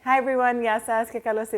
Hi everyone, yasas que kalos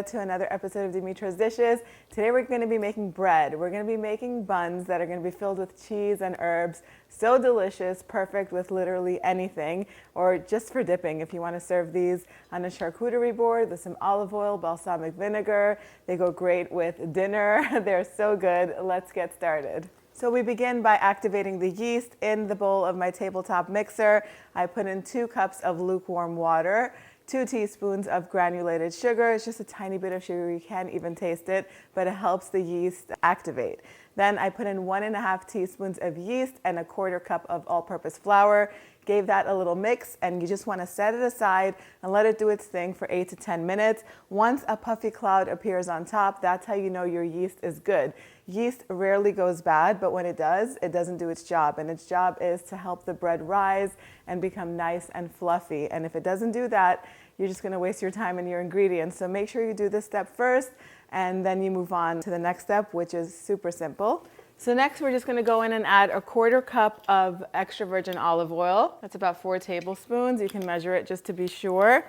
to another episode of Dimitra's Dishes. Today we're going to be making bread. We're going to be making buns that are going to be filled with cheese and herbs. So delicious, perfect with literally anything, or just for dipping if you want to serve these on a charcuterie board with some olive oil, balsamic vinegar. They go great with dinner. They're so good. Let's get started. So we begin by activating the yeast in the bowl of my tabletop mixer. I put in 2 cups of lukewarm water, 2 teaspoons of granulated sugar. It's just a tiny bit of sugar. You can't even taste it, but it helps the yeast activate. Then I put in 1.5 teaspoons of yeast and 1/4 cup of all-purpose flour. Gave that a little mix, and you just want to set it aside and let it do its thing for 8 to 10 minutes. Once a puffy cloud appears on top, that's how you know your yeast is good. Yeast rarely goes bad, but when it does, it doesn't do its job. And its job is to help the bread rise and become nice and fluffy. And if it doesn't do that, you're just going to waste your time and your ingredients. So make sure you do this step first, and then you move on to the next step, which is super simple. So next we're just going to go in and add 1/4 cup of extra virgin olive oil. That's about 4 tablespoons. You can measure it just to be sure.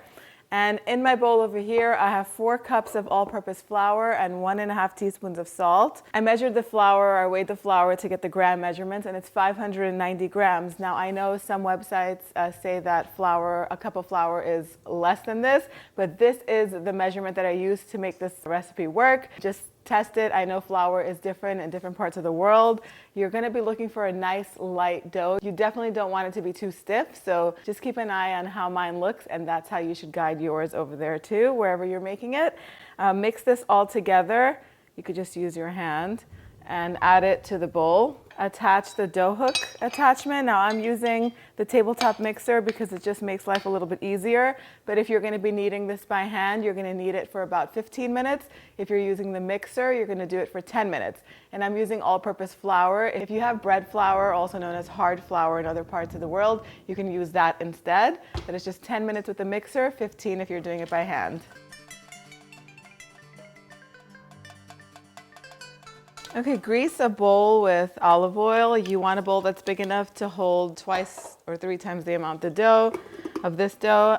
And in my bowl over here, I have 4 cups of all-purpose flour and 1.5 teaspoons of salt. I measured the flour, I weighed the flour to get the gram measurements, and it's 590 grams. Now I know some websites say that a cup of flour is less than this, but this is the measurement that I use to make this recipe work. Just test it. I know flour is different in different parts of the world. You're going to be looking for a nice light dough. You definitely don't want it to be too stiff, so just keep an eye on how mine looks, and that's how you should guide yours over there too, wherever you're making it. Mix this all together. You could just use your hand and add it to the bowl. Attach the dough hook attachment. Now I'm using the tabletop mixer because it just makes life a little bit easier. But if you're going to be kneading this by hand, you're going to knead it for about 15 minutes. If you're using the mixer, you're going to do it for 10 minutes. And I'm using all-purpose flour. If you have bread flour, also known as hard flour in other parts of the world, you can use that instead. But it's just 10 minutes with the mixer, 15 if you're doing it by hand. Okay, grease a bowl with olive oil. You want a bowl that's big enough to hold 2 or 3 times the amount of this dough.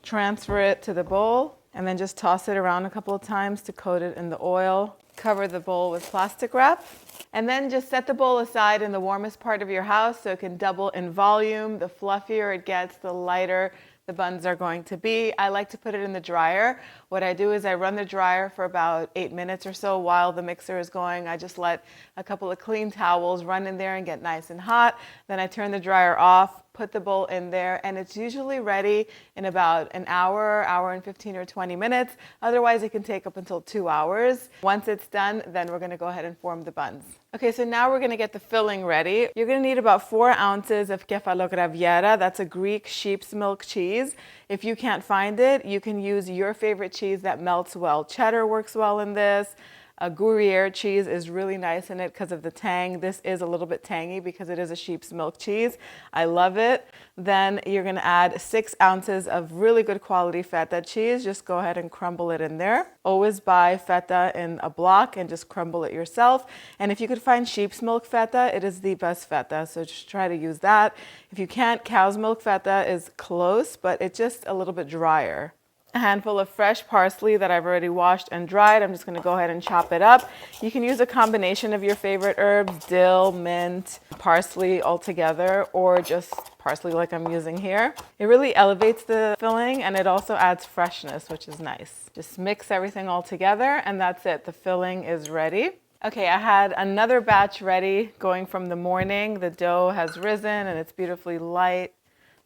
Transfer it to the bowl and then just toss it around a couple of times to coat it in the oil. Cover the bowl with plastic wrap. And then just set the bowl aside in the warmest part of your house so it can double in volume. The fluffier it gets, the lighter the buns are going to be. I like to put it in the dryer. What I do is I run the dryer for about 8 minutes or so while the mixer is going. I just let a couple of clean towels run in there and get nice and hot. Then I turn the dryer off, put the bowl in there, and it's usually ready in about an hour and 15 or 20 minutes. Otherwise, it can take up until 2 hours. Once it's done, then we're going to go ahead and form the buns. Okay, so now we're going to get the filling ready. You're going to need about 4 ounces of Kefalograviera. That's a Greek sheep's milk cheese. If you can't find it, you can use your favorite cheese that melts well. Cheddar works well in this. A Gruyere cheese is really nice in it because of the tang. This is a little bit tangy because it is a sheep's milk cheese. I love it. Then you're going to add 6 ounces of really good quality feta cheese. Just go ahead and crumble it in there. Always buy feta in a block and just crumble it yourself. And if you could find sheep's milk feta, it is the best feta, so just try to use that. If you can't, cow's milk feta is close, but it's just a little bit drier. A handful of fresh parsley that I've already washed and dried. I'm just going to go ahead and chop it up. You can use a combination of your favorite herbs, dill, mint, parsley all together, or just parsley like I'm using here. It really elevates the filling, and it also adds freshness, which is nice. Just mix everything all together, and that's it. The filling is ready. Okay, I had another batch ready going from the morning. The dough has risen, and it's beautifully light,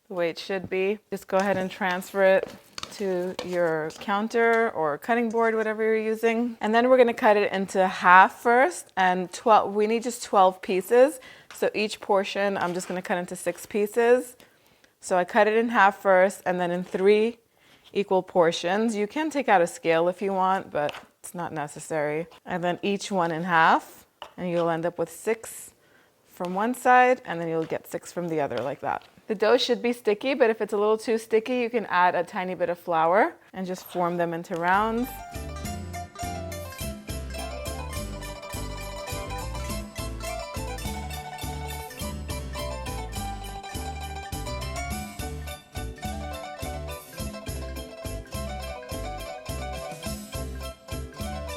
the way it should be. Just go ahead and transfer it to your counter or cutting board, whatever you're using. And then we're going to cut it into half first, and we need just 12 pieces. So each portion I'm just going to cut into 6 pieces. So I cut it in half first and then in 3 equal portions. You can take out a scale if you want, but it's not necessary. And then each one in half, and you'll end up with 6 from one side, and then you'll get 6 from the other, like that. The dough should be sticky, but if it's a little too sticky, you can add a tiny bit of flour and just form them into rounds.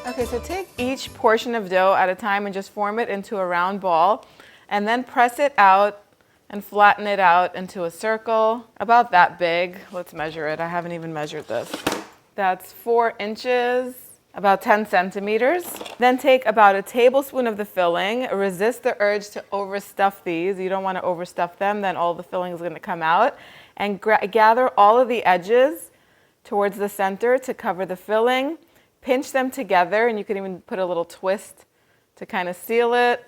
Okay, so take each portion of dough at a time and just form it into a round ball, and then press it out and flatten it out into a circle about that big. Let's measure it. I haven't even measured this. That's 4 inches, about 10 centimeters. Then take about a tablespoon of the filling. Resist the urge to overstuff these. You don't want to overstuff them, then all the filling is going to come out. And gather all of the edges towards the center to cover the filling. Pinch them together, and you can even put a little twist to kind of seal it.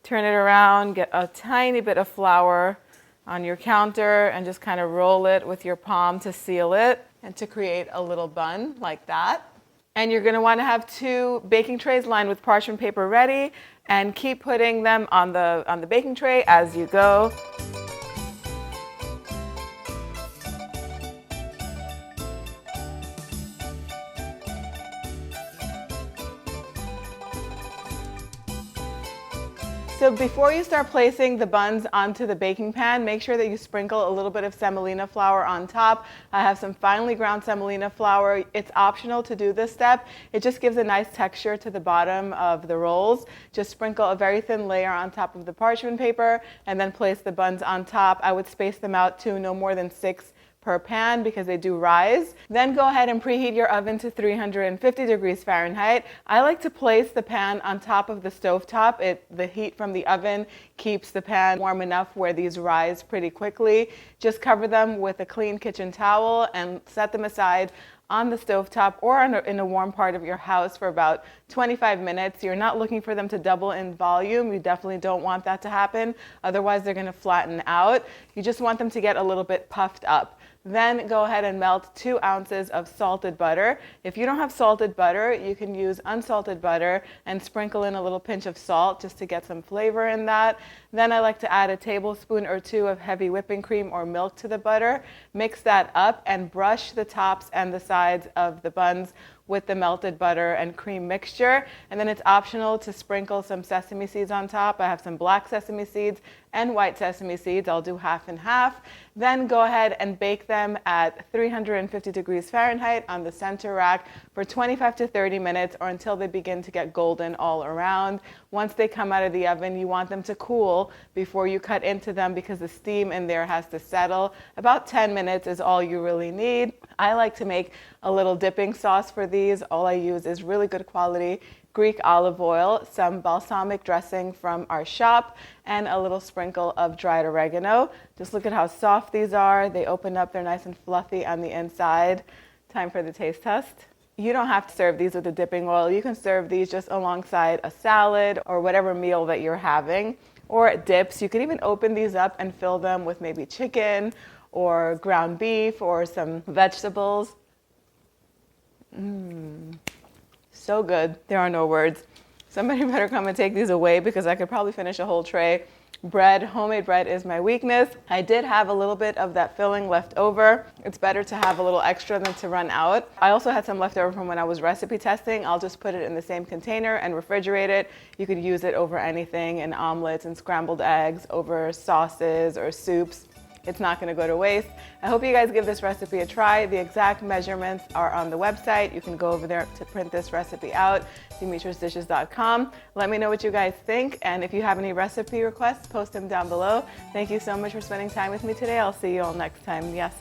Turn it around, get a tiny bit of flour on your counter, and just kind of roll it with your palm to seal it and to create a little bun like that. And you're going to want to have 2 baking trays lined with parchment paper ready, and keep putting them on the baking tray as you go. So before you start placing the buns onto the baking pan, make sure that you sprinkle a little bit of semolina flour on top. I have some finely ground semolina flour. It's optional to do this step. It just gives a nice texture to the bottom of the rolls. Just sprinkle a very thin layer on top of the parchment paper and then place the buns on top. I would space them out to no more than 6 per pan because they do rise. Then go ahead and preheat your oven to 350 degrees Fahrenheit. I like to place the pan on top of the stove top. The heat from the oven keeps the pan warm enough where these rise pretty quickly. Just cover them with a clean kitchen towel and set them aside on the stovetop or in a warm part of your house for about 25 minutes. You're not looking for them to double in volume. You definitely don't want that to happen. Otherwise, they're going to flatten out. You just want them to get a little bit puffed up. Then go ahead and melt 2 ounces of salted butter. If you don't have salted butter, you can use unsalted butter and sprinkle in a little pinch of salt just to get some flavor in that. Then I like to add a tablespoon or 2 of heavy whipping cream or milk to the butter. Mix that up and brush the tops and the sides of the buns with the melted butter and cream mixture. And then it's optional to sprinkle some sesame seeds on top. I have some black sesame seeds and white sesame seeds. I'll do half and half. Then go ahead and bake them at 350 degrees Fahrenheit on the center rack for 25 to 30 minutes or until they begin to get golden all around. Once they come out of the oven, you want them to cool before you cut into them because the steam in there has to settle. About 10 minutes is all you really need. I like to make a little dipping sauce for these. All I use is really good quality Greek olive oil, some balsamic dressing from our shop, and a little sprinkle of dried oregano. Just look at how soft these are. They open up, they're nice and fluffy on the inside. Time for the taste test. You don't have to serve these with the dipping oil. You can serve these just alongside a salad or whatever meal that you're having, or dips. You could even open these up and fill them with maybe chicken or ground beef or some vegetables. So good. There are no words. Somebody better come and take these away because I could probably finish a whole tray. Bread, homemade bread is my weakness. I did have a little bit of that filling left over. It's better to have a little extra than to run out. I also had some left over from when I was recipe testing. I'll just put it in the same container and refrigerate it. You could use it over anything, in omelets and scrambled eggs, over sauces or soups. It's not going to go to waste. I hope you guys give this recipe a try. The exact measurements are on the website. You can go over there to print this recipe out, dimitrasdishes.com. Let me know what you guys think, and if you have any recipe requests, post them down below. Thank you so much for spending time with me today. I'll see you all next time. Yes,